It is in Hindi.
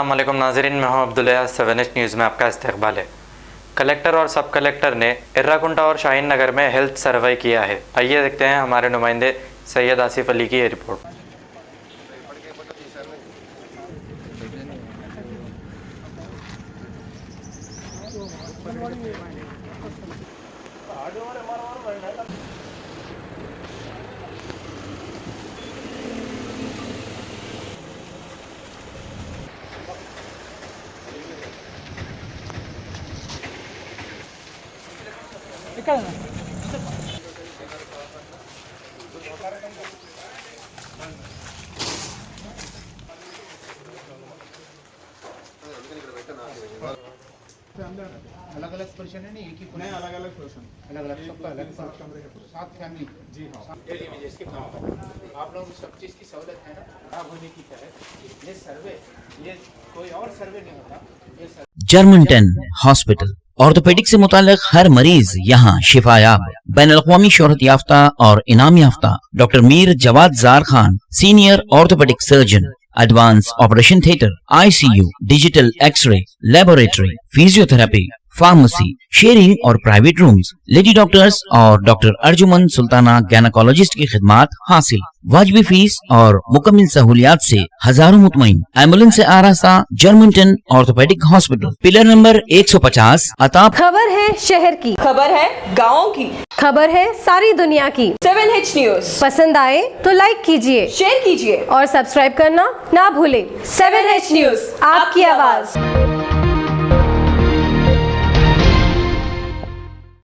अस्सलाम वालेकुम नाज़रीन, मैं हूं अब्दुल्ला। 7H न्यूज़ में आपका इस्तकबाल है। कलेक्टर और सब कलेक्टर ने एर्राकुंटा और शाहीन नगर में हेल्थ सर्वे किया है। आइए देखते हैं हमारे नुमाइंदे सैयद आसिफ अली की ये रिपोर्ट। अलग अलग पोर्शन है नहीं, एक ही नहीं, अलग अलग पोर्शन, अलग अलग सबका अलग 7 कमरे के। 7 फैमिली। जी हाँ। इसके आप लोगों को सब चीज़ की सहूलत है ना, खराब होने की क्या है। ये सर्वे, ये कोई और सर्वे नहीं होता, ये सर्वे। जर्मनटन हॉस्पिटल ऑर्थोपेडिक से मुताल्लिक हर मरीज यहाँ शिफायाब। बैनुल-अक़वामी शोहरत याफ्ता और इनाम याफ्ता doctor Mir Jawad Zar Khan, senior orthopaedic surgeon, advance operation theatre, ICU, digital x-ray, laboratory, physiotherapy, pharmacy, sharing और प्राइवेट रूम्स, लेडी डॉक्टर्स और डॉक्टर अर्जुमन सुल्ताना गायनेकोलॉजिस्ट की खिदमात हासिल। वाजबी फीस और मुकम्मल सहूलियात से हजारों मुतमईन। एम्बुलेंस से आरास्ता Germantown orthopaedic hospital, pillar number 150 अताब। खबर है शहर की, खबर है गाँव की, खबर है सारी दुनिया की। 7H न्यूज़ पसंद आए तो लाइक कीजिए, शेयर कीजिए और सब्सक्राइब करना ना भूलें। 7H न्यूज़, आपकी आवाज।